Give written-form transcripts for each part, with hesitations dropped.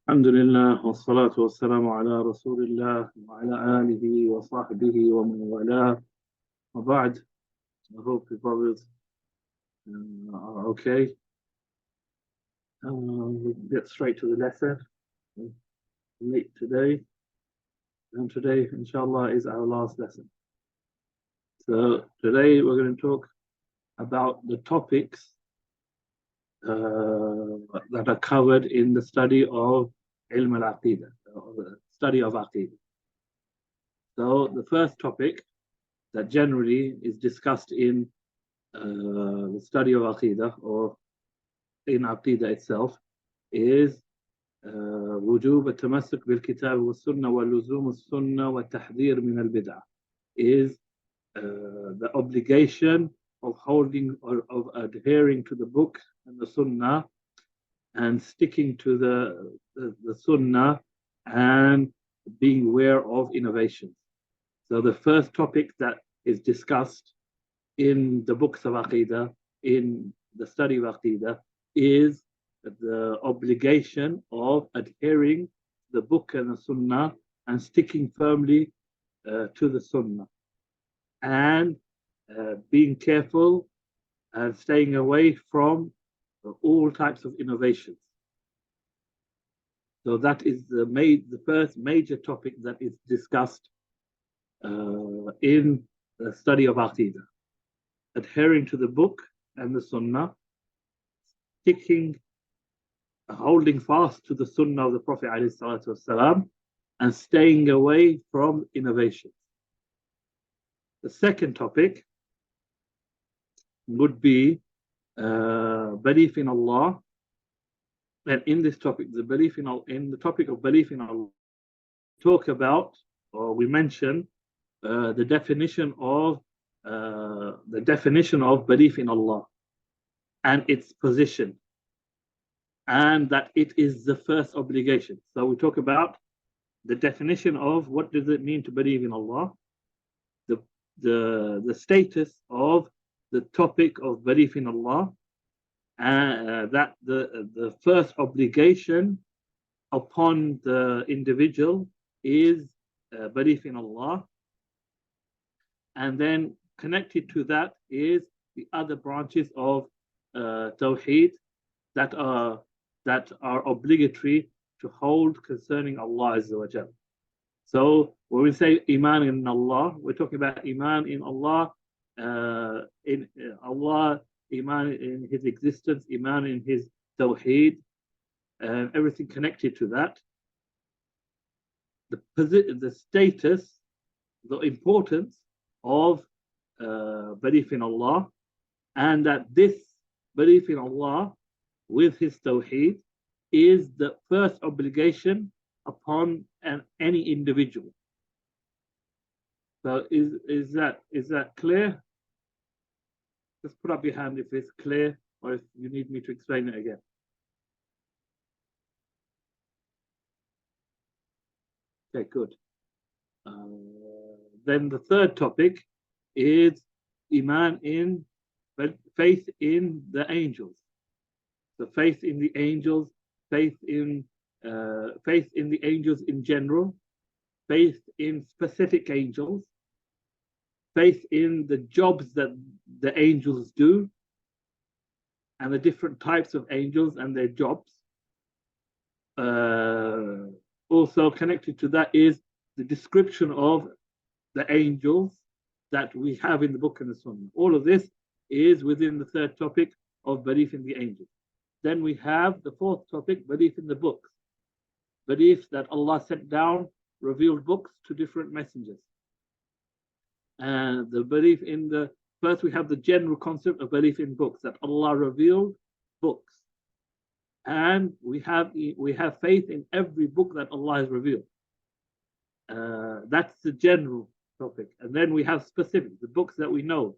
الحمد لله والصلاة والسلام على رسول الله وعلى آله وصحبه ومن والاه وبعد. I hope you brothers are okay. We'll get straight to the lesson. Late today, and today, inshallah, is our last lesson. So today we're going to talk about the topics that are covered in the study of ilm al-aqeedah, or the study of aqeedah. So the first topic that generally is discussed in the study of Aqeedah or in Aqeedah itself is وجوب التمسك بالكتاب والسنة ولزوم السنة والتحذير من البدعة, is the obligation of holding or of adhering to the book and the sunnah and sticking to the sunnah and being aware of innovations. So the first topic that is discussed in the books of Aqeedah, in the study of Aqeedah, is the obligation of adhering to the book and the Sunnah and sticking firmly to the Sunnah and being careful and staying away from all types of innovations. So that is the first major topic that is discussed in the study of Aqeedah. Adhering to the book and the Sunnah, holding fast to the Sunnah of the Prophet ﷺ, and staying away from innovations. The second topic would be belief in Allah. And in this topic, in the topic of belief in Allah, talk about, or we mention the definition of belief in Allah and its position, and that it is the first obligation. So we talk about the definition of what does it mean to believe in Allah, the status of the topic of belief in Allah, and that the first obligation upon the individual is belief in Allah, and then connected to that is the other branches of Tawheed that are obligatory to hold concerning Allah Azza wa Jal. So when we say Iman in Allah, we're talking about Iman in Allah, in Allah, Iman in His existence, Iman in His Tawheed, and everything connected to that. The status, the importance of belief in Allah, and that this belief in Allah with His Tawheed is the first obligation upon any individual. So is that clear? Just put up your hand if it's clear, or if you need me to explain it again. Okay, good. Then the third topic is Iman in, faith in the angels. So faith in the angels, faith in the angels in general, faith in specific angels, faith in the jobs that the angels do, and the different types of angels and their jobs. Also connected to that is the description of the angels that we have in the book and the Sunnah. All of this is within the third topic of belief in the angels. Then we have the fourth topic, belief in the books. Belief that Allah sent down revealed books to different messengers. And the belief in first we have the general concept of belief in books, that Allah revealed books. And we have faith in every book that Allah has revealed. That's the general topic. And then we have specific, the books that we know,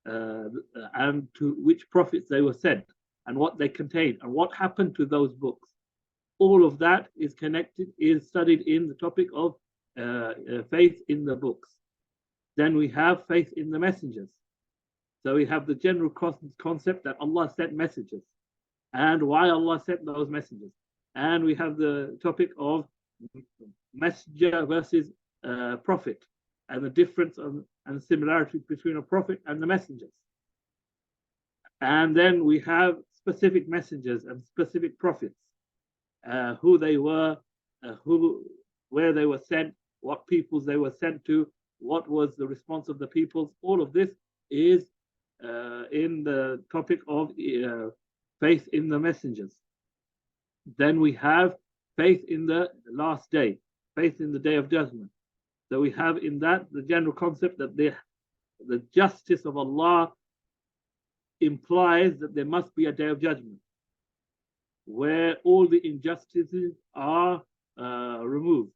and to which prophets they were sent, and what they contain, and what happened to those books. All of that is studied in the topic of faith in the books. Then we have faith in the messengers. So we have the general concept that Allah sent messages, and why Allah sent those messengers, and we have the topic of messenger versus prophet, and the difference and similarity between a prophet and the messengers. And then we have specific messengers and specific prophets, who they were, where they were sent, what peoples they were sent to, what was the response of the peoples. All of this is in the topic of faith in the messengers. Then we have faith in the last day, faith in the day of judgment. So we have in that the general concept that the justice of Allah implies that there must be a day of judgment where all the injustices are removed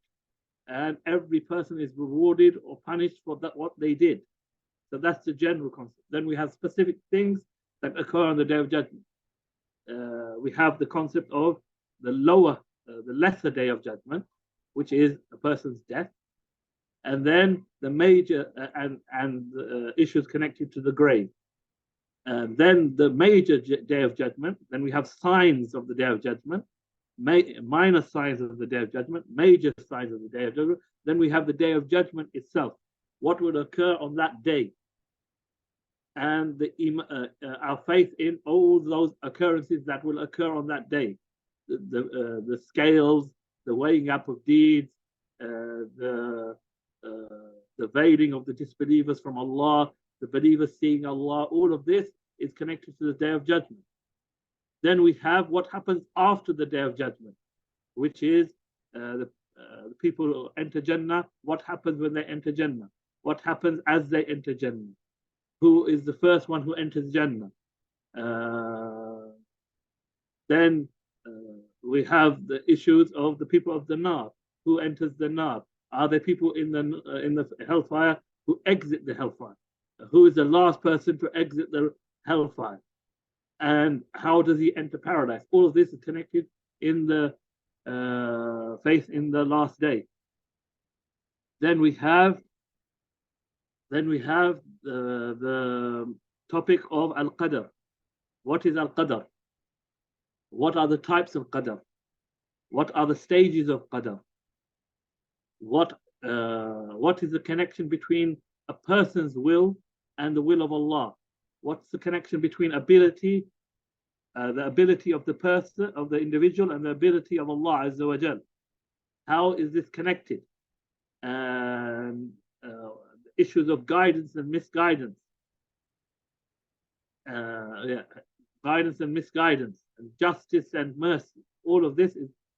and every person is rewarded or punished for what they did. So that's the general concept. Then we have specific things that occur on the day of judgment. We have the concept of the lesser day of judgment, which is a person's death, and then the major issues connected to the grave. And then the major day of judgment. Then we have signs of the day of judgment, minor signs of the day of judgment, major signs of the day of judgment. Then we have the day of judgment itself, what would occur on that day, and our faith in all those occurrences that will occur on that day, the scales, the weighing up of deeds, the veiling of the disbelievers from Allah, the believers seeing Allah. All of this is connected to the day of judgment. Then we have what happens after the day of judgment, which is the people who enter Jannah. What happens when they enter Jannah? What happens as they enter Jannah? Who is the first one who enters Jannah? Then we have the issues of the people of the Nar. Who enters the Nar? Are there people in the hellfire who exit the hellfire? Who is the last person to exit the hellfire? And how does he enter paradise? All of this is connected in the faith in the last day. Then we have the topic of al-qadr. What is al-qadr? What are the types of qadr? What are the stages of qadr? What is the connection between a person's will and the will of Allah? What's the connection between the ability of the person, of the individual, and the ability of Allah Azza wa Jal? How is this connected? And issues of guidance and misguidance, guidance and misguidance, and justice and mercy. All of this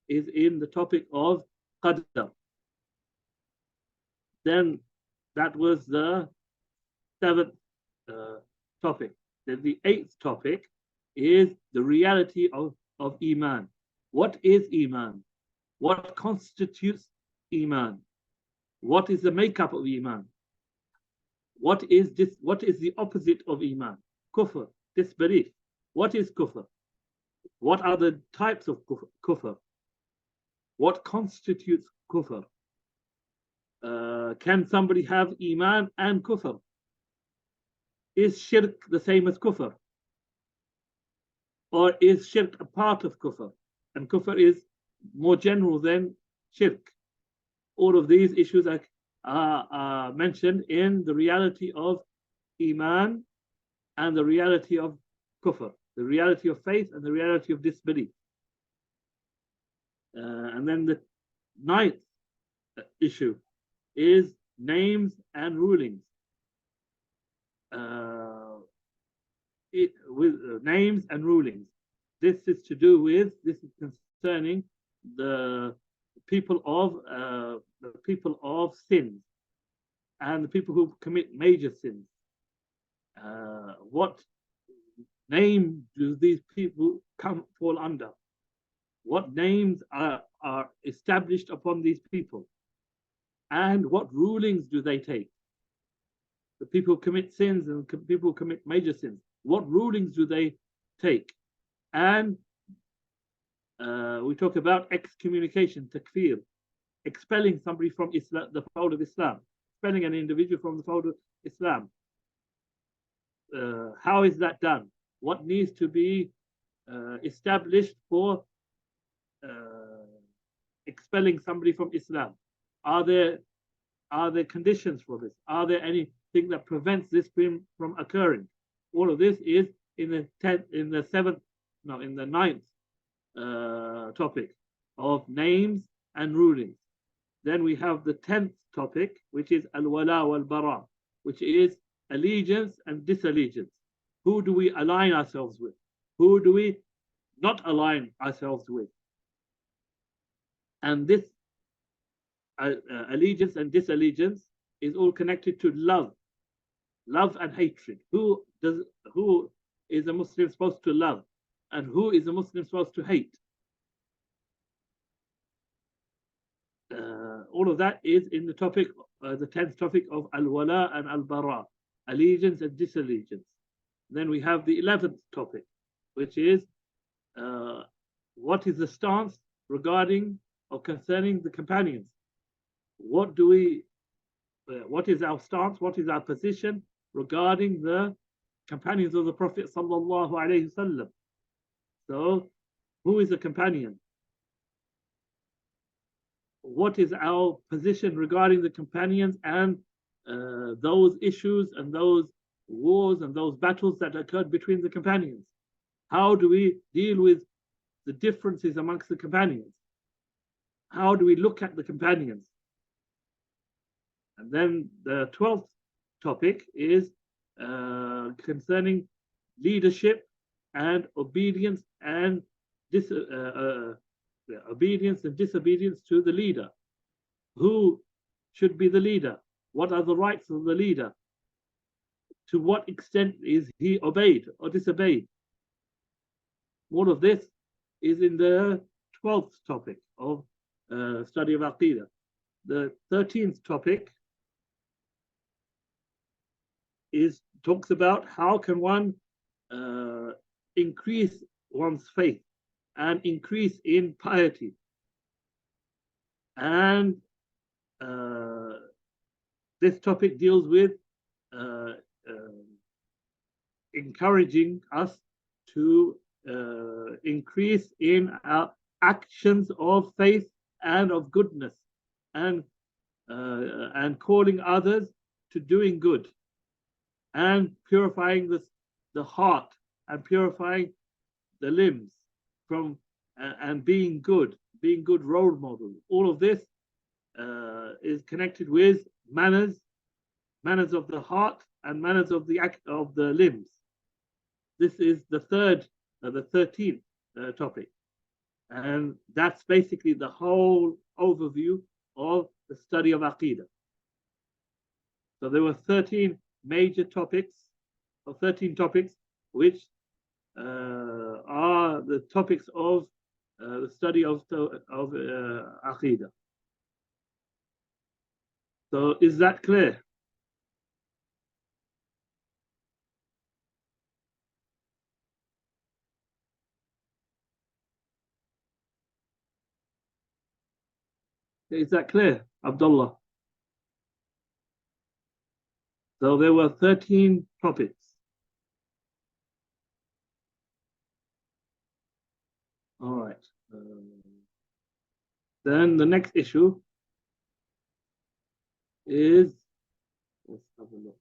is in the topic of qadr. Then that was the 7th topic. Then the 8th topic is the reality of Iman. What is Iman? What constitutes Iman? What is the makeup of Iman? What is the opposite of Iman? Kufr, disbelief. What is kufr? What are the types of kufr? What constitutes kufr? Can somebody have Iman and kufr? Is shirk the same as kufr? Or is shirk a part of kufr? And kufr is more general than shirk. All of these issues are mentioned in the reality of Iman and the reality of kufr, the reality of faith and the reality of disbelief. And then the 9th issue is names and rulings. With names and rulings. This is concerning the people of sins and the people who commit major sins. What name do these people fall under? What names are established upon these people? And what rulings do they take? The people who commit sins and people who commit major sins, what rulings do they take? And we talk about excommunication, takfir, expelling somebody from Islam, the fold of Islam, expelling an individual from the fold of Islam. How is that done? What needs to be established for expelling somebody from Islam? Are there conditions for this? Are there anything that prevents this from occurring? All of this is in the ninth topic of names and rulings. Then we have the 10th topic, which is al-wala wal-bara, which is allegiance and disallegiance. Who do we align ourselves with? Who do we not align ourselves with? And this allegiance and disallegiance is all connected to love and hatred. Who is a Muslim supposed to love, and who is a Muslim supposed to hate? All of that is in the topic, the 10th topic of al-wala and al-bara, allegiance and disallegiance. Then we have the 11th topic, which is what is the stance regarding or concerning the companions? What is our stance? What is our position regarding the companions of the Prophet sallallahu alaihi wasallam? So, who is a companion? What is our position regarding the companions and those issues and those wars and those battles that occurred between the companions? How do we deal with the differences amongst the companions? How do we look at the companions? And then the 12th topic is concerning leadership and obedience and disobedience to the leader. Who should be the leader? What are the rights of the leader? To what extent is he obeyed or disobeyed? All of this is in the 12th topic of study of Aqeedah. The 13th topic talks about how can one increase one's faith and increase in piety. And this topic deals with encouraging us to increase in our actions of faith and of goodness, and calling others to doing good, and purifying the heart and purifying the limbs from and being good role models. All of this is connected with manners of the heart and manners of the limbs. This is the 13th topic, and that's basically the whole overview of the study of Aqeedah. So there were 13 major topics, or 13 topics, which are the topics of the study of Aqeedah. So is that clear? Is that clear, Abdullah? So there were 13 topics. All right. Then the next issue is, let's have a look.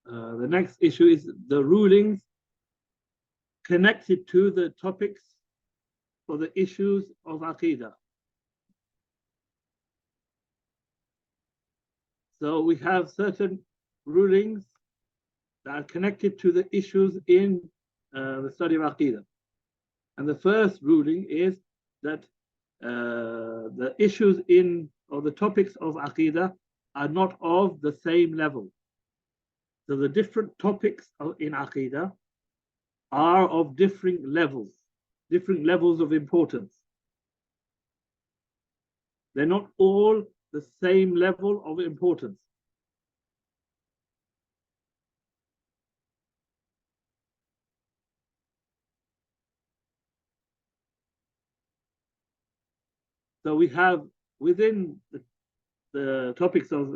The next issue is the rulings connected to the topics or the issues of Aqeedah. So we have certain rulings that are connected to the issues in the study of Aqeedah. And the first ruling is that the issues or the topics of Aqeedah are not of the same level. So the different topics in Aqeedah are of different levels of importance. They're not all the same level of importance. So we have within the topics of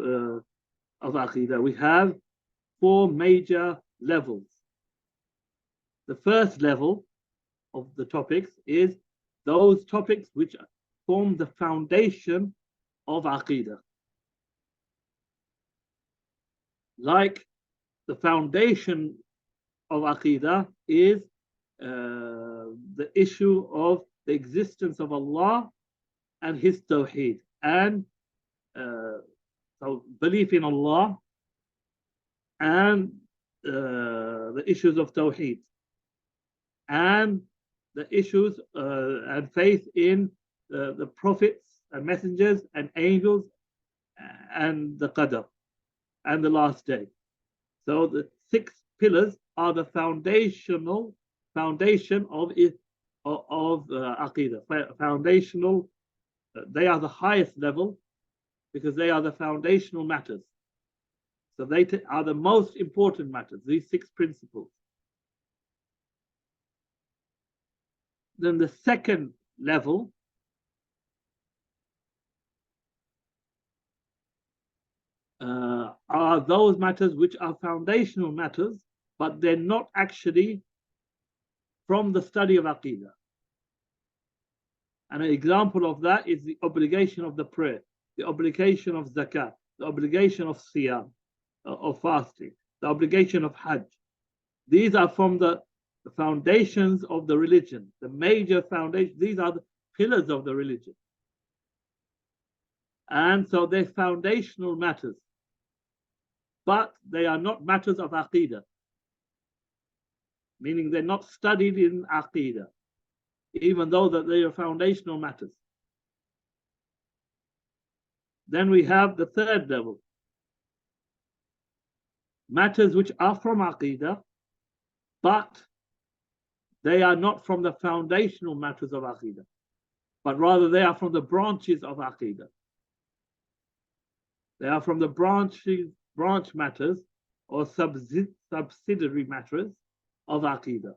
Aqeedah, we have 4 major levels. The first level of the topics is those topics which form the foundation of Aqeedah. Like the foundation of Aqeedah is the issue of the existence of Allah and His Tawheed, and so belief in Allah and the issues of Tawheed, and the issues and faith in the prophets and messengers and angels and the Qadr and the last day. So the 6 pillars are the foundation of Aqeedah. Foundational, they are the highest level because they are the foundational matters. So they are the most important matters, these 6 principles. Then the second level are those matters which are foundational matters, but they're not actually from the study of Aqeedah. And an example of that is the obligation of the prayer, the obligation of zakat, the obligation of siyam, of fasting, the obligation of hajj. These are from the foundations of the religion, the major foundations. These are the pillars of the religion. And so they're foundational matters, but they are not matters of Aqeedah, meaning they're not studied in Aqeedah, even though that they are foundational matters. Then we have the third level, matters which are from Aqeedah, but they are not from the foundational matters of Aqeedah, but rather they are from the branches of Aqeedah. They are from the branch matters or subsidiary matters of Aqeedah.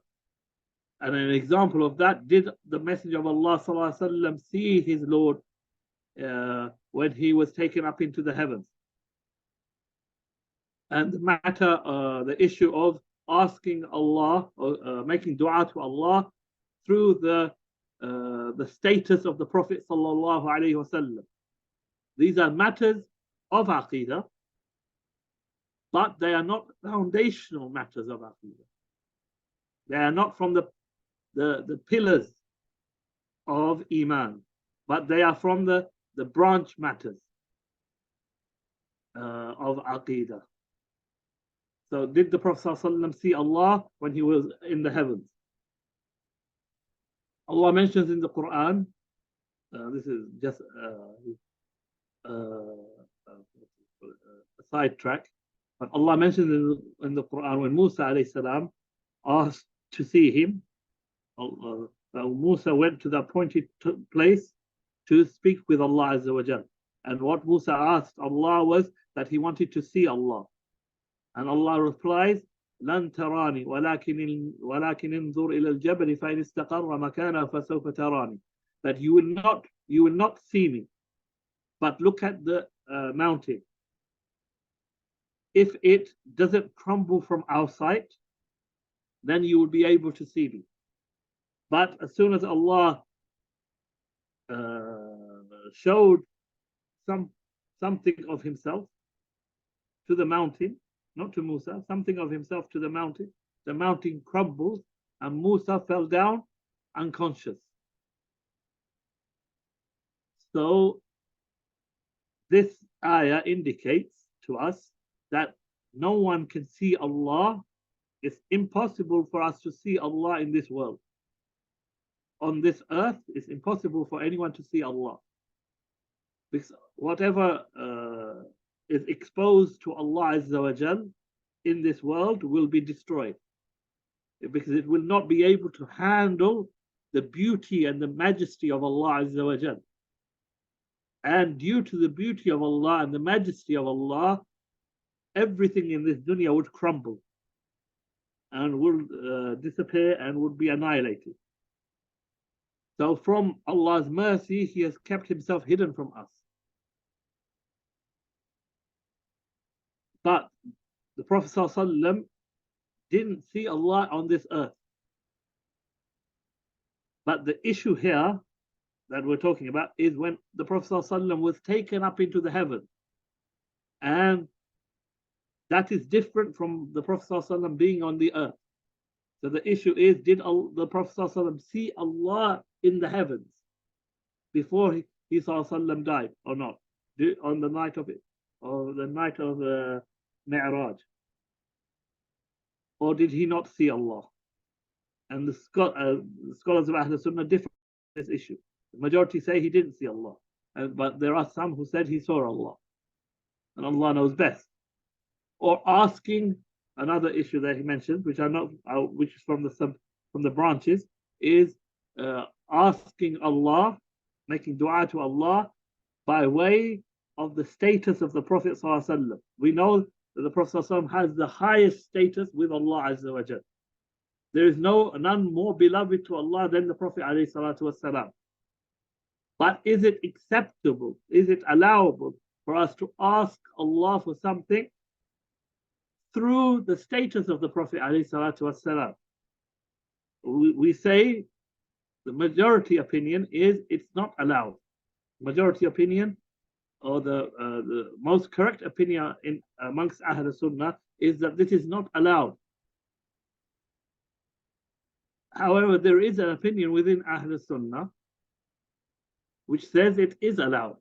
And an example of that, did the Messenger of Allah ﷺ see his Lord when he was taken up into the heavens? And the matter, the issue of asking Allah, or making dua to Allah through the status of the Prophet ﷺ. These are matters of Aqeedah, but they are not foundational matters of Aqeedah. They are not from the pillars of Iman, but they are from the branch matters of Aqeedah. So did the Prophet ﷺ see Allah when he was in the heavens? Allah mentions in the Quran, this is just a sidetrack, but Allah mentions in the Quran when Musa alayhi salam asked to see him, Musa went to the appointed place to speak with Allah Azza wa Jal. And what Musa asked Allah was that he wanted to see Allah. And Allah replies, لن تراني ولكن انظر إلى الجبل فإن استقر مكانه فسوف تراني. That you will not see me, but look at the mountain. If it doesn't crumble from our sight, then you will be able to see me. But as soon as Allah showed something of himself to the mountain, not to Musa, something of himself to the mountain crumbled and Musa fell down unconscious. So this ayah indicates to us that no one can see Allah. It's impossible for us to see Allah in this world. On this earth, it's impossible for anyone to see Allah. Because whatever is exposed to Allah Azza wa Jal in this world will be destroyed. Because it will not be able to handle the beauty and the majesty of Allah Azza wa Jal. And due to the beauty of Allah and the majesty of Allah, everything in this dunya would crumble and will disappear and would be annihilated. So from Allah's mercy, He has kept Himself hidden from us. But the Prophet ﷺ didn't see Allah on this earth. But the issue here that we're talking about is when the Prophet ﷺ was taken up into the heaven. And that is different from the Prophet ﷺ being on the earth. So the issue is, did the Prophet ﷺ see Allah in the heavens before he ﷺ died or not? On the night of it, or the night of Mi'raj? Or did he not see Allah? And the scholars of Ahl Sunnah differ on this issue. The majority say he didn't see Allah, but there are some who said he saw Allah, and Allah knows best. Or asking, another issue that he mentioned, which which is from the branches, is asking Allah, making dua to Allah by way of the status of the Prophet ﷺ. We know that the Prophet ﷺ has the highest status with Allah Azza wa Jal. There is none more beloved to Allah than the Prophet ﷺ. But is it acceptable? Is it allowable for us to ask Allah for something through the status of the Prophet ﷺ? We say the majority opinion is it's not allowed. Majority opinion, or the most correct opinion amongst Ahl Sunnah, is that this is not allowed. However, there is an opinion within Ahl Sunnah which says it is allowed.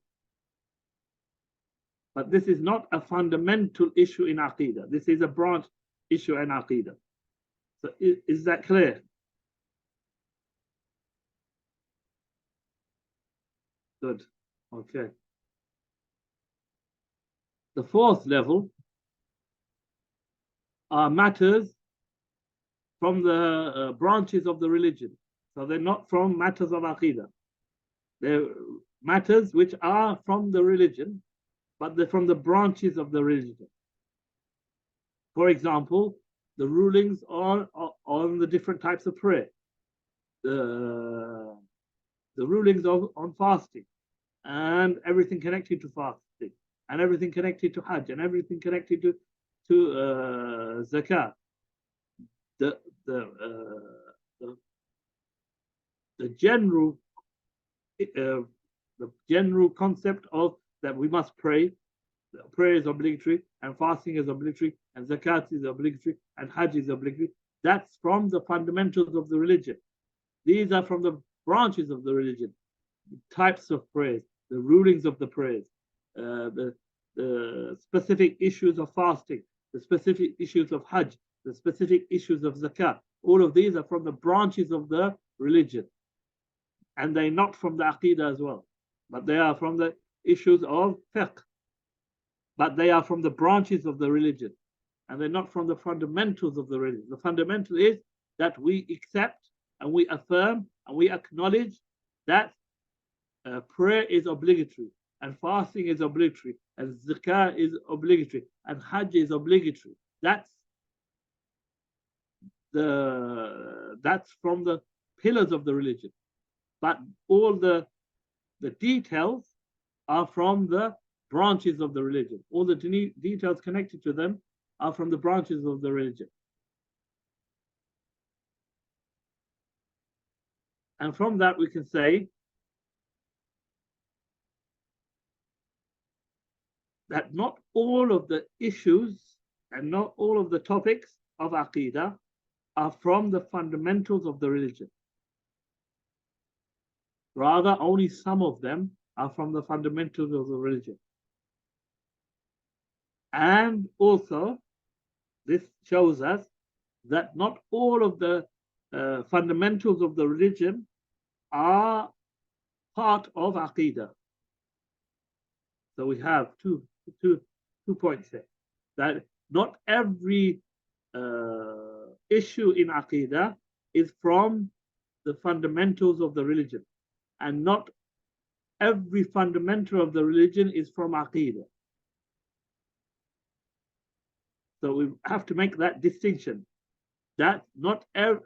But this is not a fundamental issue in Aqeedah. This is a branch issue in Aqeedah. So is that clear? Good. Okay. The fourth level are matters from the branches of the religion. So they're not from matters of Aqeedah. They're matters which are from the religion, but they're from the branches of the religion. For example, the rulings on the different types of prayer, the rulings on fasting, and everything connected to fasting, and everything connected to Hajj, and everything connected to Zakat. The general concept of that we must pray. Prayer is obligatory, and fasting is obligatory, and zakat is obligatory, and Hajj is obligatory. That's from the fundamentals of the religion. These are from the branches of the religion, the types of prayers, the rulings of the prayers, the specific issues of fasting, the specific issues of Hajj, the specific issues of zakat. All of these are from the branches of the religion. And they're not from the Aqeedah as well, but they are from the issues of fiqh. But they are from the branches of the religion, and they're not from the fundamentals of the religion. The fundamental is that we accept and we affirm and we acknowledge that prayer is obligatory, and fasting is obligatory, and zakah is obligatory, and Hajj is obligatory. That's from the pillars of the religion. But all the details are from the branches of the religion. All the details connected to them are from the branches of the religion. And from that we can say that not all of the issues and not all of the topics of Aqeedah are from the fundamentals of the religion. Rather, only some of them are from the fundamentals of the religion. And also, this shows us that not all of the fundamentals of the religion are part of Aqeedah. So we have two points here. That not every issue in Aqeedah is from the fundamentals of the religion, and not every fundamental of the religion is from Aqeedah. So we have to make that distinction. That not every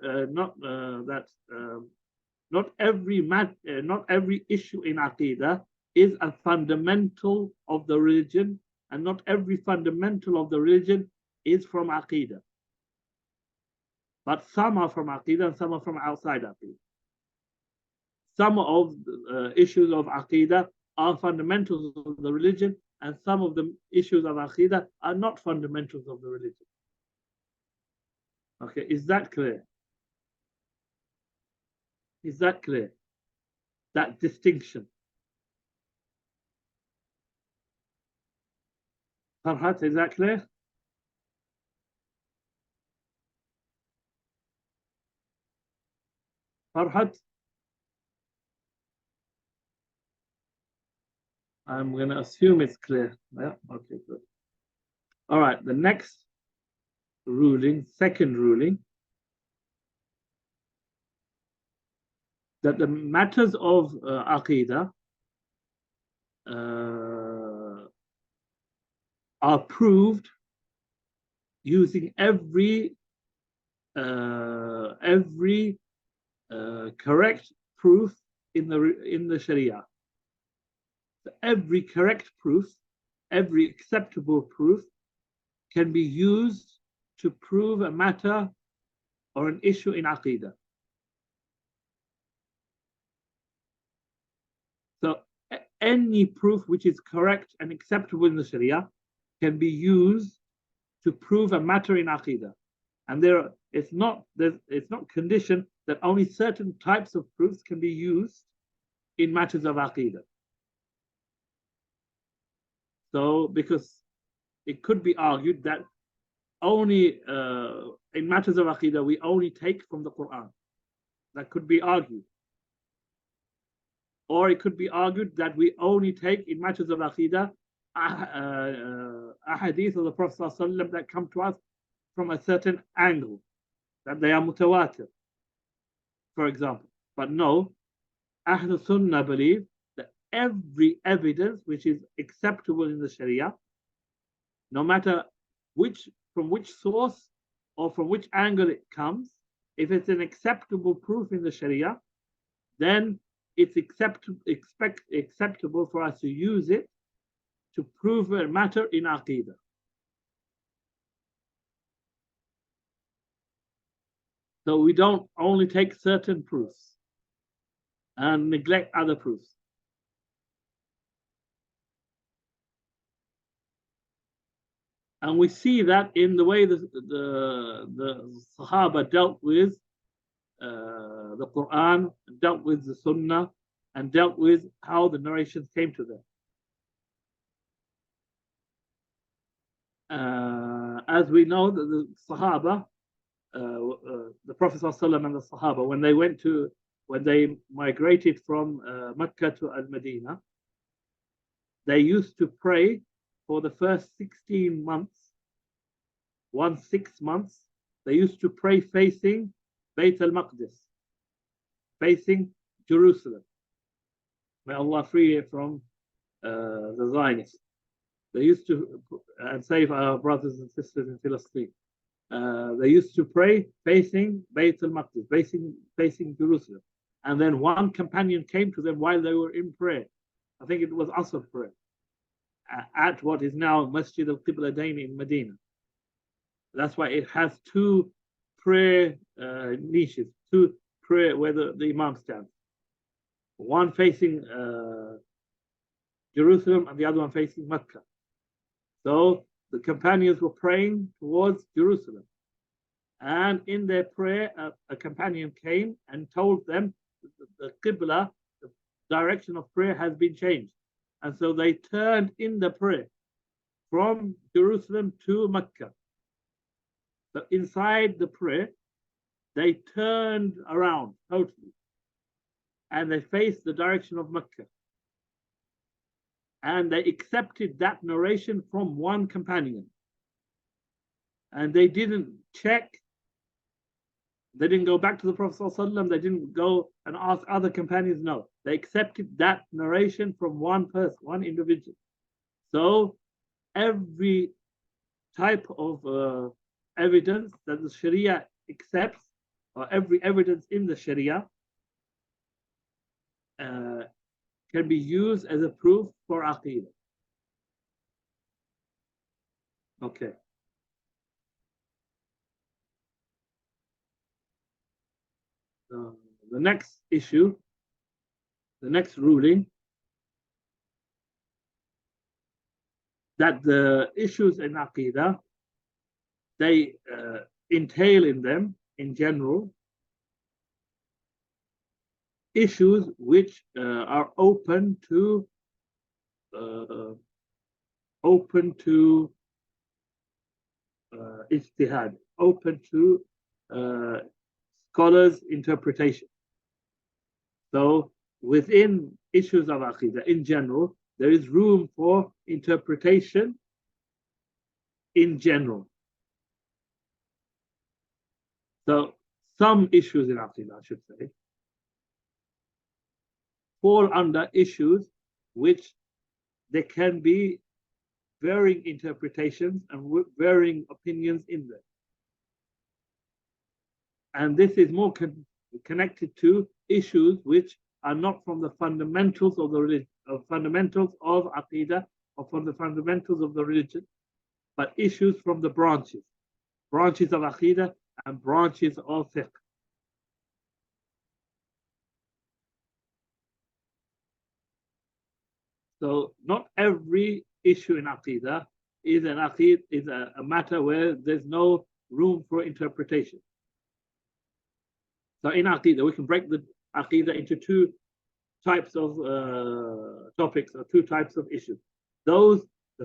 issue in Aqeedah is a fundamental of the religion, and not every fundamental of the religion is from Aqeedah. But some are from Aqeedah and some are from outside Aqeedah. some of the issues of Aqeedah are fundamentals of the religion, and some of the issues of Aqeedah are not fundamentals of the religion. Okay, is that clear? Is that clear? That distinction. Farhat, is that clear? Farhat? I'm going to assume it's clear. Yeah, okay, good. All right, the next ruling, second ruling, that the matters of Aqeedah are proved using every correct proof in the Sharia. So every correct proof, every acceptable proof, can be used to prove a matter or an issue in Aqeedah. So any proof which is correct and acceptable in the Sharia can be used to prove a matter in Aqeedah. And it's not conditioned that only certain types of proofs can be used in matters of Aqeedah. So, because it could be argued that only in matters of Aqeedah we only take from the Quran. That could be argued. Or it could be argued that we only take in matters of Aqeedah ahadith of the Prophet ﷺ that come to us from a certain angle, that they are mutawatir, for example. But no, Ahl Sunnah believe that every evidence which is acceptable in the Sharia, no matter from which source or from which angle it comes, if it's an acceptable proof in the Sharia, then it's acceptable for us to use it to prove a matter in Aqeedah. So we don't only take certain proofs and neglect other proofs. And we see that in the way the Sahaba dealt with the Quran, dealt with the Sunnah, and dealt with how the narrations came to them. As we know, that the Sahaba, the Prophet ﷺ and the Sahaba, when they migrated from Mecca to Al-Madinah, they used to pray for the first 16 months, 6 months, they used to pray facing Bayt al-Maqdis, facing Jerusalem. May Allah free it from the Zionists. They used to, and save our brothers and sisters in Palestine. They used to pray facing Bayt al-Maqdis, facing Jerusalem. And then one companion came to them while they were in prayer. I think it was Asr prayer, at what is now Masjid al-Qibladain in Medina. That's why it has two prayer niches, two prayer where the Imam stands. One facing Jerusalem and the other one facing Mecca. So the companions were praying towards Jerusalem. And in their prayer, a companion came and told them the Qibla, the direction of prayer, has been changed. And so they turned in the prayer from Jerusalem to Mecca. So inside the prayer, they turned around totally and they faced the direction of Mecca. And they accepted that narration from one companion. And they didn't check. They didn't go back to the Prophet ﷺ. They didn't go and ask other companions. No, they accepted that narration from one person, one individual. So every type of evidence that the Sharia accepts, or every evidence in the Sharia, can be used as a proof for Aqeedah. Okay. The next issue the next ruling, that the issues in Aqeedah, they entail in them, in general, issues which are open to ijtihad, open to scholars' interpretation. So within issues of Aqeedah in general, there is room for interpretation in general. So some issues in Aqeedah, I should say, fall under issues which there can be varying interpretations and varying opinions in them. And this is more connected to issues which are not from the fundamentals of the religion, fundamentals of Aqeedah, or from the fundamentals of the religion, but issues from the branches of Aqeedah and branches of fiqh. So not every issue in Aqeedah is a matter where there's no room for interpretation. So in Aqeedah, we can break the Aqeedah into two types of topics, or two types of issues. The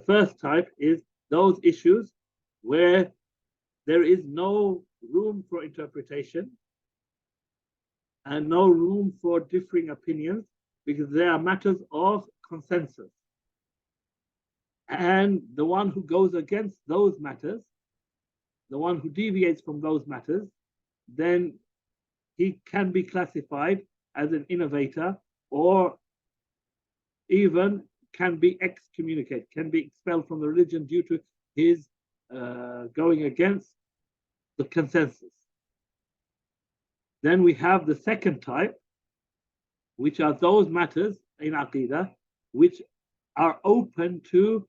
first type is those issues where there is no room for interpretation and no room for differing opinions, because they are matters of consensus. And the one who goes against those matters, the one who deviates from those matters, then he can be classified as an innovator, or even can be excommunicated, can be expelled from the religion due to his going against the consensus. Then we have the second type, which are those matters in Aqeedah which are open to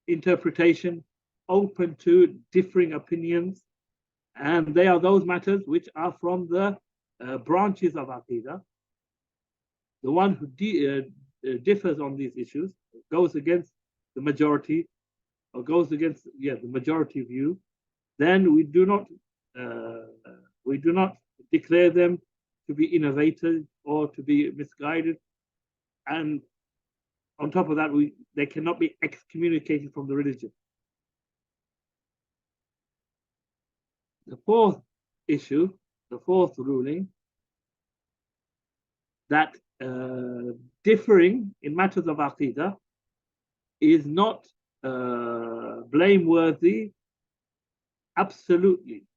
interpretation, open to differing opinions, and they are those matters which are from the branches of Aqeedah. The one who differs on these issues, goes against the majority, or goes against the majority view, then we do not declare them to be innovators or to be misguided, and on top of that, they cannot be excommunicated from the religion. The fourth issue, the fourth ruling, that differing in matters of Aqeedah is not blameworthy absolutely,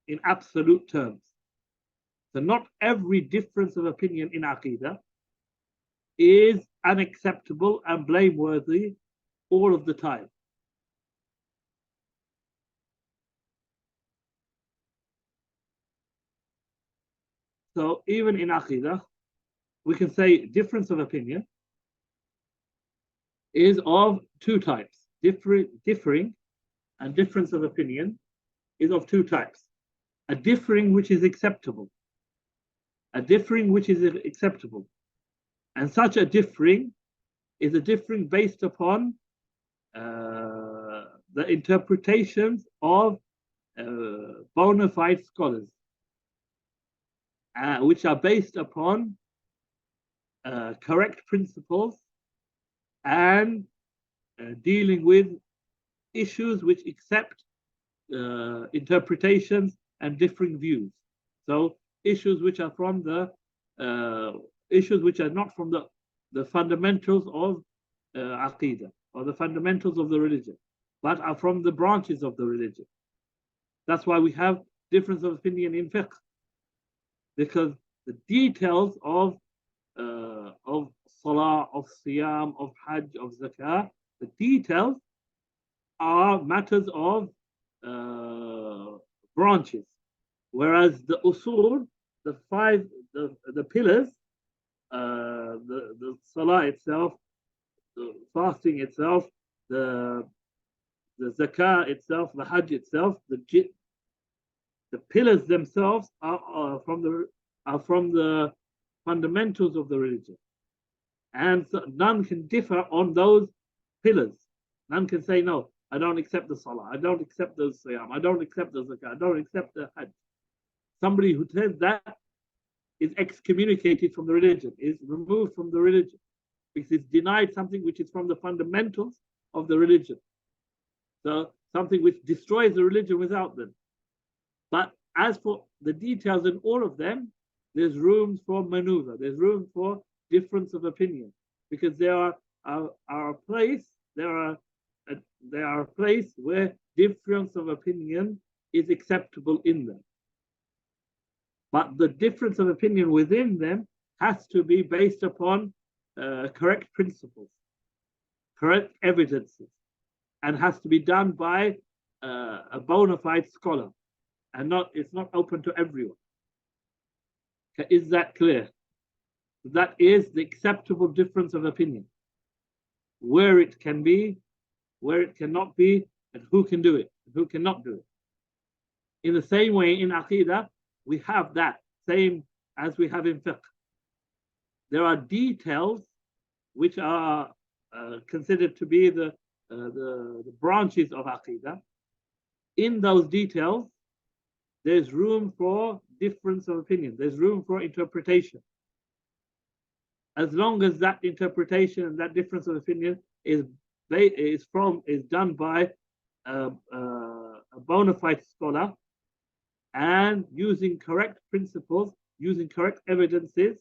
in absolute terms. So not every difference of opinion in Aqeedah is unacceptable and blameworthy all of the time. So even in Aqeedah, we can say difference of opinion is of two types. Differing and difference of opinion is of two types. A differing which is acceptable. A differing which is acceptable. And such a differing is a differing based upon the interpretations of bona fide scholars, which are based upon correct principles and dealing with issues which accept interpretations and differing views. So issues which are from the issues which are not from the fundamentals of Aqeedah, or the fundamentals of the religion, but are from the branches of the religion. That's why we have difference of opinion in fiqh, because the details of salah, of siyam, of hajj, of zakah, the details are matters of branches, whereas the usul, the pillars, the salah itself, the fasting itself, the zakah itself, the hajj itself, the pillars themselves are from the fundamentals of the religion. And so none can differ on those pillars. None can say, no, I don't accept the salah, I don't accept the siyam, I don't accept the zakah, I don't accept the hajj. Somebody who says that is excommunicated from the religion, is removed from the religion, because it's denied something which is from the fundamentals of the religion. So something which destroys the religion without them. But as for the details in all of them, there's room for maneuver, there's room for difference of opinion, because there are a place, there are a place where difference of opinion is acceptable in them. But the difference of opinion within them has to be based upon correct principles, correct evidences, and has to be done by a bona fide scholar, and it's not open to everyone. Is that clear? That is the acceptable difference of opinion, where it can be, where it cannot be, and who can do it, and who cannot do it. In the same way, in Aqeedah, we have that same as we have in fiqh. There are details which are considered to be the branches of Aqeedah. In those details, there's room for difference of opinion. There's room for interpretation. As long as that interpretation and that difference of opinion is done by a bona fide scholar, and using correct principles, using correct evidences,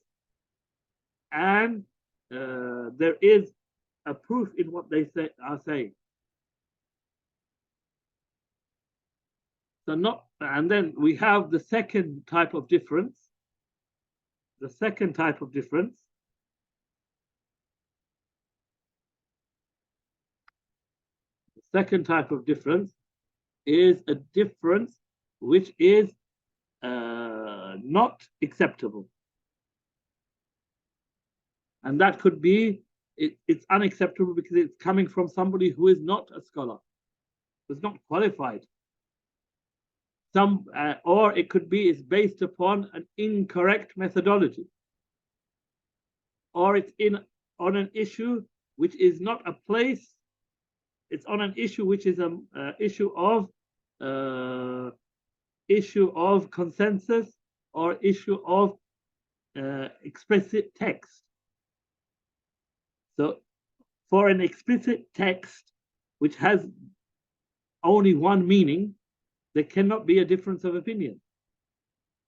and there is a proof in what they are saying. So and then we have the second type of difference. The second type of difference is a difference which is not acceptable. And that could be, it's unacceptable because it's coming from somebody who is not a scholar, who's not qualified. Or it could be it's based upon an incorrect methodology, or it's on an issue which is not a place. It's on an issue which is an issue of consensus, or issue of explicit text. So for an explicit text which has only one meaning, there cannot be a difference of opinion.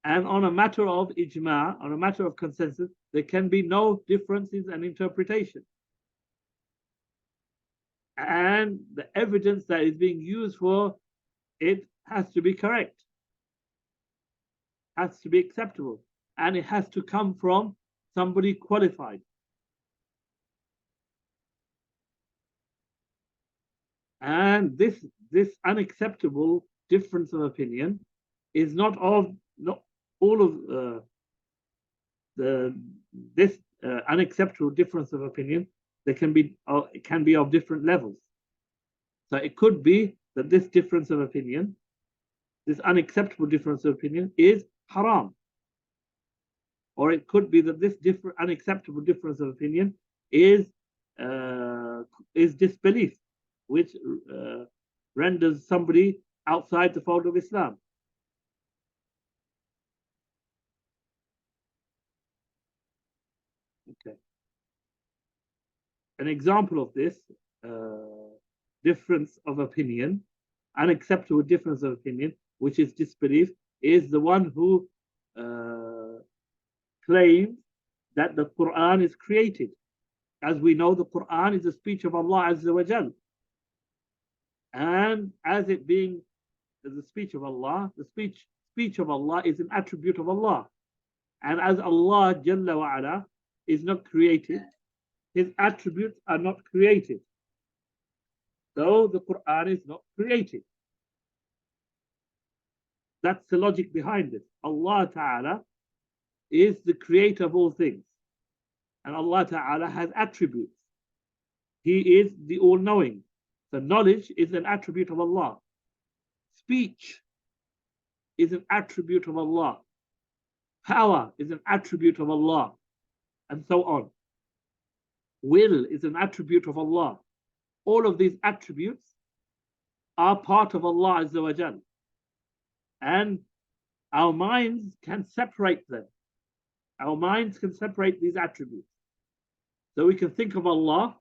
And on a matter of ijma', on a matter of consensus, there can be no differences in interpretation. And the evidence that is being used for it has to be correct, has to be acceptable, and it has to come from somebody qualified. And this unacceptable difference of opinion is not all of this unacceptable difference of opinion. It can be of different levels. So it could be that this difference of opinion, this unacceptable difference of opinion, is haram, or it could be that this unacceptable difference of opinion is disbelief, which renders somebody outside the fold of Islam. Okay. An example of this difference of opinion, unacceptable difference of opinion, which is disbelief, is the one who claims that the Quran is created. As we know, the Quran is the speech of Allah Azza wa Jal. And as it being the speech of Allah, the speech of Allah is an attribute of Allah. And as Allah Jalla wa Ala is not created, his attributes are not created. So the Quran is not created. That's the logic behind it. Allah Ta'ala is the creator of all things. And Allah Ta'ala has attributes. He is the all-knowing. So knowledge is an attribute of Allah. Speech is an attribute of Allah. Power is an attribute of Allah. And so on. Will is an attribute of Allah. All of these attributes are part of Allah Azza wa Jal. And our minds can separate them. Our minds can separate these attributes. So we can think of Allah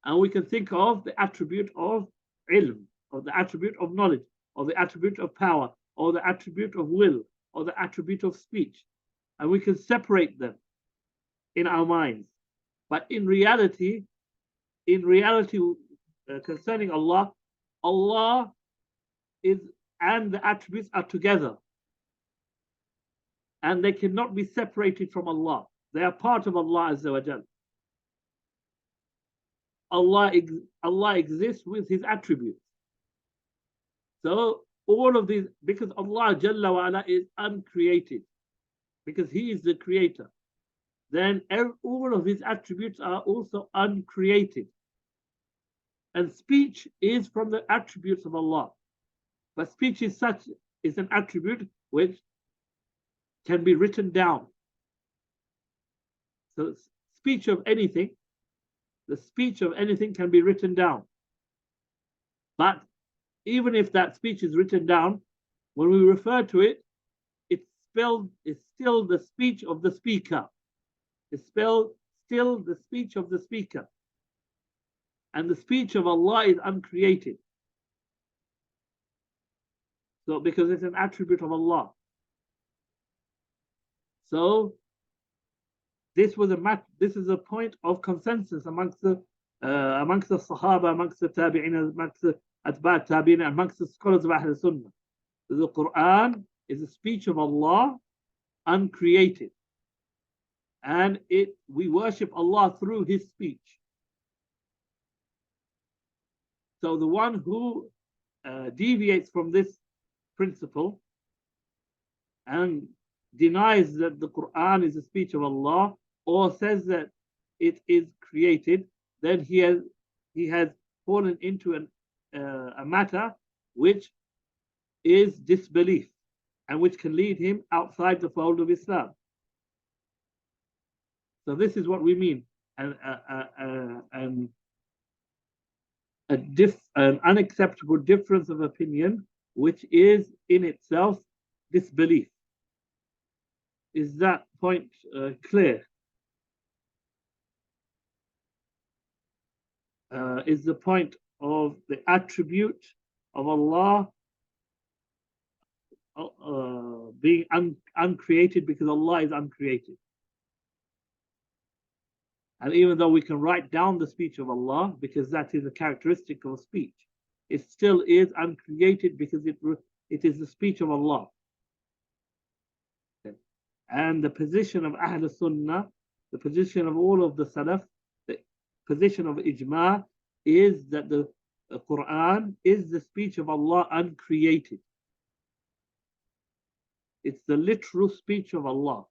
and we can think of the attribute of ilm, or the attribute of knowledge, or the attribute of power, or the attribute of will, or the attribute of speech. And we can separate them in our minds. But in reality, concerning Allah, Allah is, and the attributes are together. And they cannot be separated from Allah. They are part of Allah Azza wa Jal. Allah exists with His attributes. So all of these, because Allah Jalla wa Ala is uncreated, because He is the creator, then all of His attributes are also uncreated. And speech is from the attributes of Allah. But speech is an attribute which can be written down. So the speech of anything can be written down. But even if that speech is written down, when we refer to it, it's still the speech of the speaker. It's still the speech of the speaker. And the speech of Allah is uncreated. So because it's an attribute of Allah. So this is a point of consensus amongst the Sahaba, amongst the Tabi'in, amongst the Atba' Tabi'in, amongst the scholars of Ahl Sunnah. The Quran is a speech of Allah, uncreated, and we worship Allah through His speech. So the one who deviates from this principle and denies that the Quran is a speech of Allah, or says that it is created, then he has fallen into a matter which is disbelief and which can lead him outside the fold of Islam. So this is what we mean, an unacceptable difference of opinion, which is in itself disbelief. Is that point clear? Is the point of the attribute of Allah being uncreated, because Allah is uncreated? And even though we can write down the speech of Allah, because that is a characteristic of speech, it still is uncreated because it is the speech of Allah. Okay. And the position of Ahl Sunnah, the position of all of the Salaf, the position of Ijma' is that the Quran is the speech of Allah uncreated. It's the literal speech of Allah.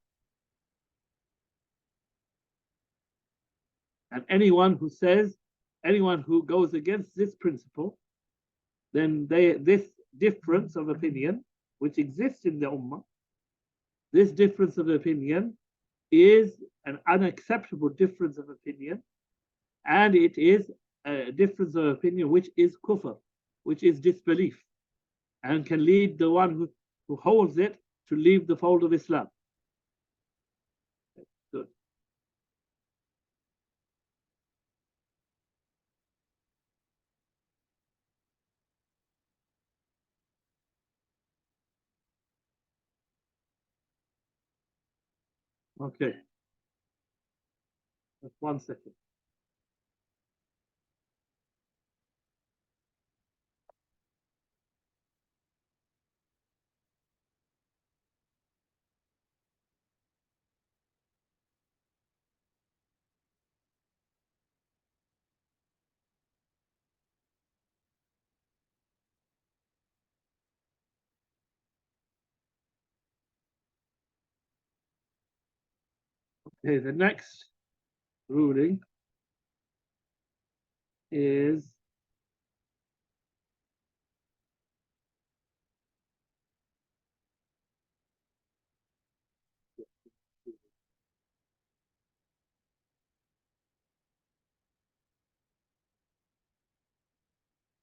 And anyone who goes against this principle, then this difference of opinion, which exists in the Ummah, this difference of opinion is an unacceptable difference of opinion, and it is a difference of opinion which is kufr, which is disbelief, and can lead the one who holds it to leave the fold of Islam. Good. Okay. Just 1 second. Okay, the next ruling is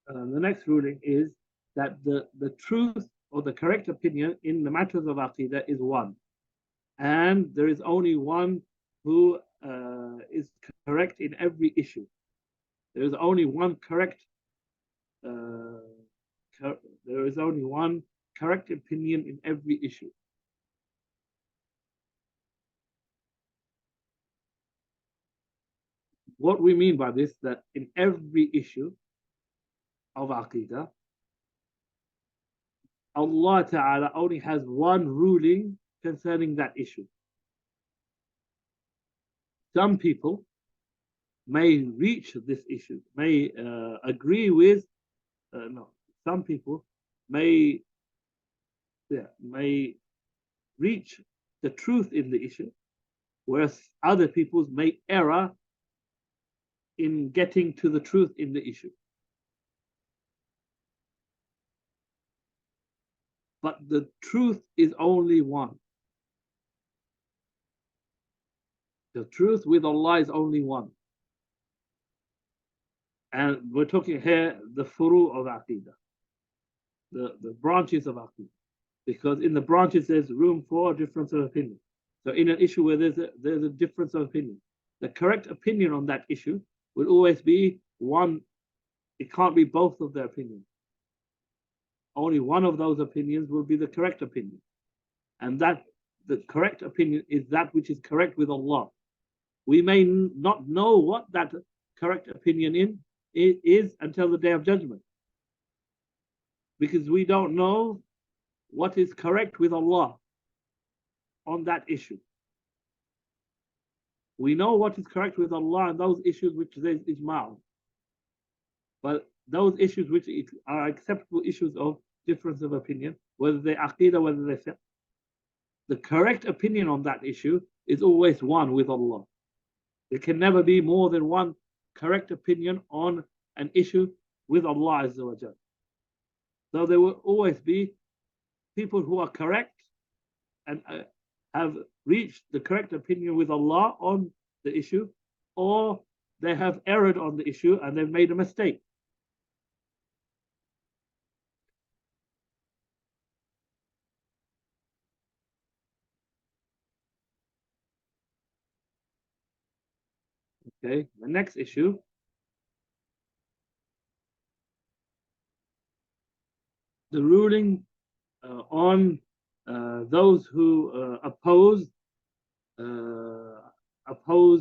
the next ruling is that the truth or the correct opinion in the matters of Aqeedah is one. And there is only one who is correct in every issue. There is only one correct there is only one correct opinion in every issue. What we mean by this, that in every issue of Aqeedah, Allah Ta'ala only has one ruling concerning that issue. Some people may reach this issue, may agree with, no, some people may reach the truth in the issue, whereas other people may err in getting to the truth in the issue. But the truth is only one. The truth with Allah is only one. And we're talking here the furu of Aqeedah, the branches of Aqeedah. Because in the branches there's room for difference of opinion. So in an issue where there's a difference of opinion, the correct opinion on that issue will always be one. It can't be both of their opinions. Only one of those opinions will be the correct opinion. And that the correct opinion is that which is correct with Allah. We may not know what that correct opinion is until the Day of Judgment, because we don't know what is correct with Allah on that issue. We know what is correct with Allah on those issues which there is ijma'. But those issues which are acceptable issues of difference of opinion, whether they're Aqeedah, whether they're fiqh, the correct opinion on that issue is always one with Allah. There can never be more than one correct opinion on an issue with Allah Azza wa Jal. So there will always be people who are correct and have reached the correct opinion with Allah on the issue, or they have erred on the issue and they've made a mistake. Okay, the next issue. The ruling on those who oppose Ahl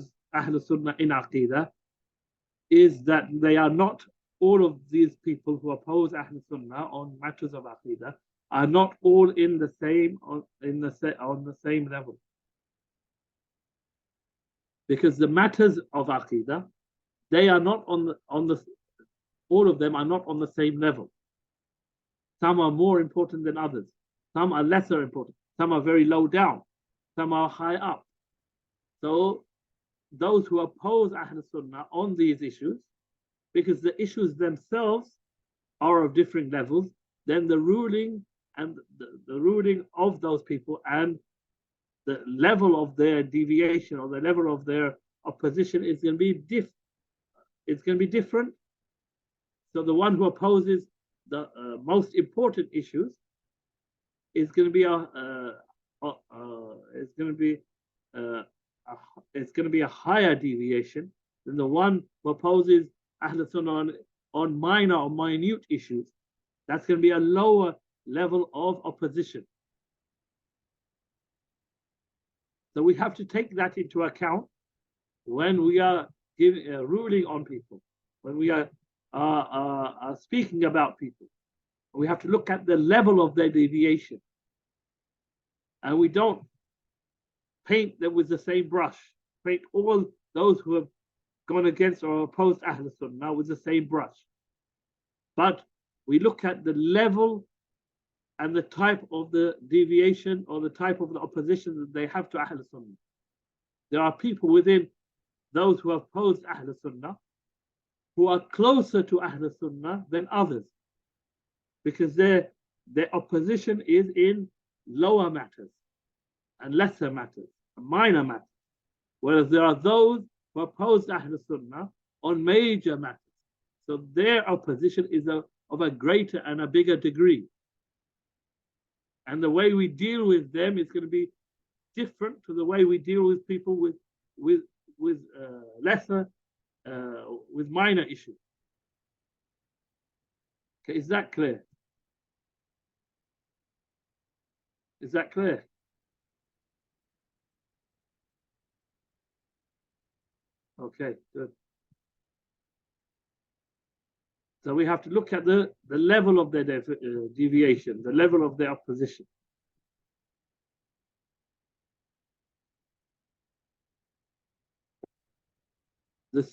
Sunnah in Aqeedah is that they are not, all of these people who oppose Ahl Sunnah on matters of Aqeedah are not all in the same on the same level. Because the matters of Aqeedah, they are not all of them are not on the same level. Some are more important than others. Some are lesser important. Some are very low down. Some are high up. So those who oppose Ahl Sunnah on these issues, because the issues themselves are of different levels, then the ruling and the ruling of those people and the level of their deviation or the level of their opposition is going to be different. So the one who opposes the most important issues is going to be it's going to be a higher deviation than the one who opposes Ahl Sunnah on minor or minute issues. That's going to be a lower level of opposition. So we have to take that into account when we are giving a ruling on people, when we are speaking about people. We have to look at the level of their deviation. And we don't paint them with the same brush, paint all those who have gone against or opposed Ahl Sunnah with the same brush. But we look at the level and the type of the deviation or the type of the opposition that they have to Ahl Sunnah. There are people within those who have opposed Ahl Sunnah who are closer to Ahl Sunnah than others, because their opposition is in lower matters and lesser matters, minor matters. Whereas there are those who oppose Ahl Sunnah on major matters. So their opposition is of a greater and a bigger degree. And the way we deal with them is going to be different to the way we deal with people with lesser, with minor issues. Okay, is that clear? Is that clear? Okay, good. So we have to look at the level of their deviation, the level of their opposition. The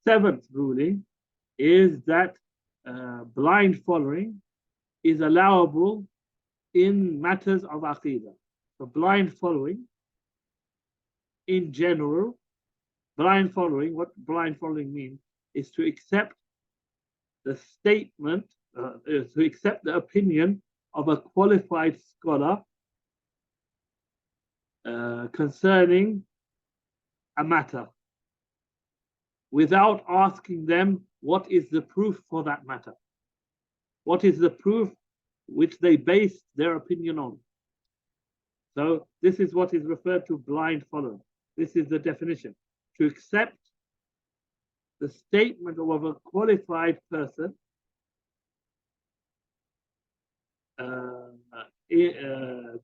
seventh ruling is that blind following is allowable in matters of Aqeedah. So blind following in general, what blind following means is to accept the statement, to accept the opinion of a qualified scholar concerning a matter without asking them what is the proof for that matter. What is the proof which they base their opinion on? So this is what is referred to blind following. This is the definition. To accept the statement of a qualified person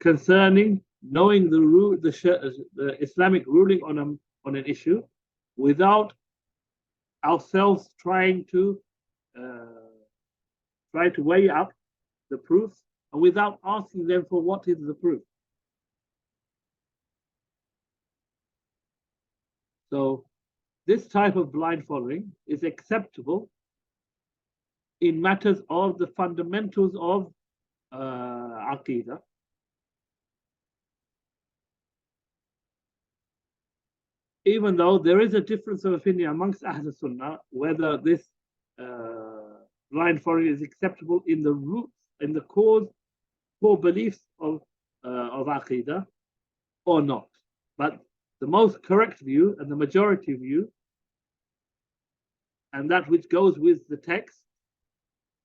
concerning knowing the Islamic ruling on an issue without ourselves trying to weigh up the proofs and without asking them for what is the proof. So this type of blind following is acceptable in matters of the fundamentals of Aqeedah. Even though there is a difference of opinion amongst Ahl Sunnah whether this blind following is acceptable in the roots, in the core beliefs of Aqeedah or not. But the most correct view and the majority view, and that which goes with the text,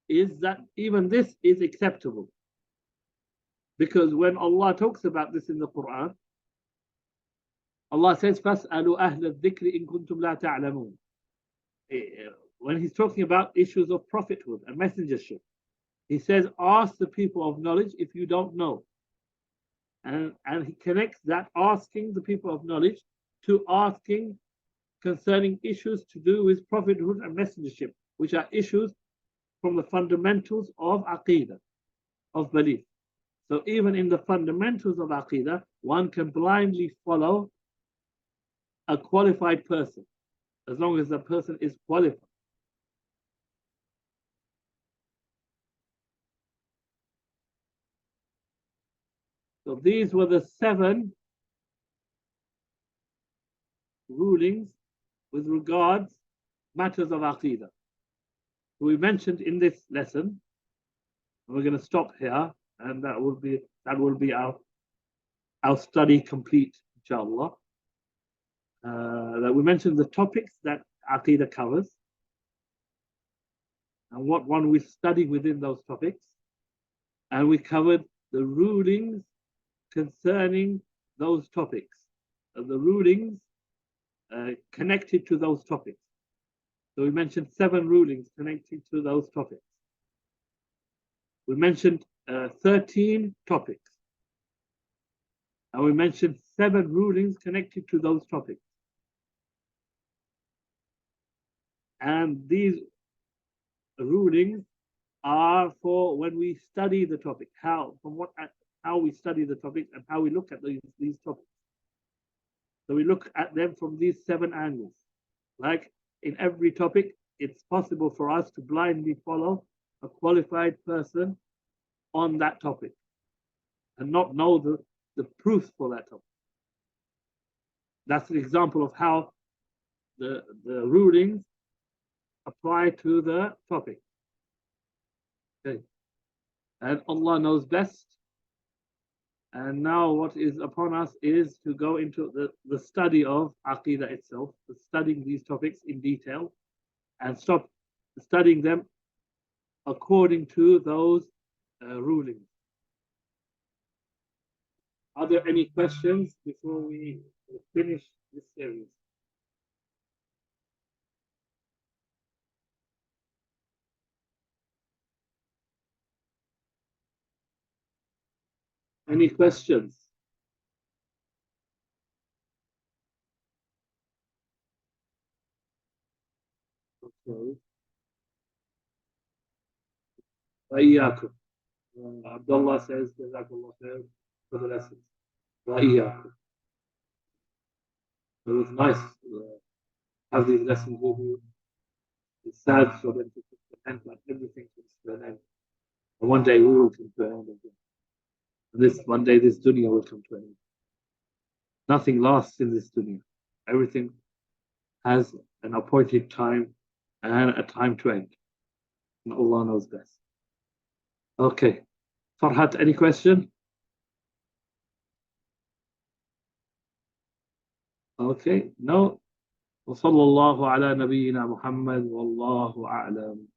is that even this is acceptable. Because when Allah talks about this in the Quran, Allah says, فَاسْأَلُوا أَهْلَ الذِّكْرِ إِن كُنتُمْ لَا تَعْلَمُونَ. When he's talking about issues of prophethood and messengership, he says, ask the people of knowledge if you don't know. And he connects that asking the people of knowledge to asking concerning issues to do with prophethood and messengership, which are issues from the fundamentals of Aqeedah, of belief. So even in the fundamentals of Aqeedah, one can blindly follow a qualified person, as long as the person is qualified. So these were the 7 rulings with regards matters of Aqeedah. We mentioned in this lesson. We're going to stop here, and that will be our study complete, inshallah. That we mentioned the topics that Aqeedah covers and what one will study within those topics, and we covered the rulings concerning those topics, the rulings connected to those topics. So we mentioned 7 rulings connected to those topics. We mentioned 13 topics, and we mentioned 7 rulings connected to those topics. And these rulings are for when we study the topic, how we study the topic and how we look at these topics. So we look at them from these 7 angles. Like in every topic, it's possible for us to blindly follow a qualified person on that topic and not know the proof for that topic. That's an example of how the rulings apply to the topic. Okay. And Allah knows best. And now what is upon us is to go into the study of Aqeedah itself, studying these topics in detail, and stop studying them according to those rulings. Are there any questions before we finish this series? Any questions? Okay. وإياكم. Abdullah says, Jazakallah khair for the lessons. وإياكم. It was nice to have these lessons with you. It's sad for them to put an end, but everything comes to an end. And one day we will come to an end again. And this one day this dunya will come to an end. Nothing lasts in this dunya. Everything has an appointed time and a time to end. And Allah knows best. Okay. Farhat, any question? Okay. No. وصلى الله على نبينا محمد والله أعلم.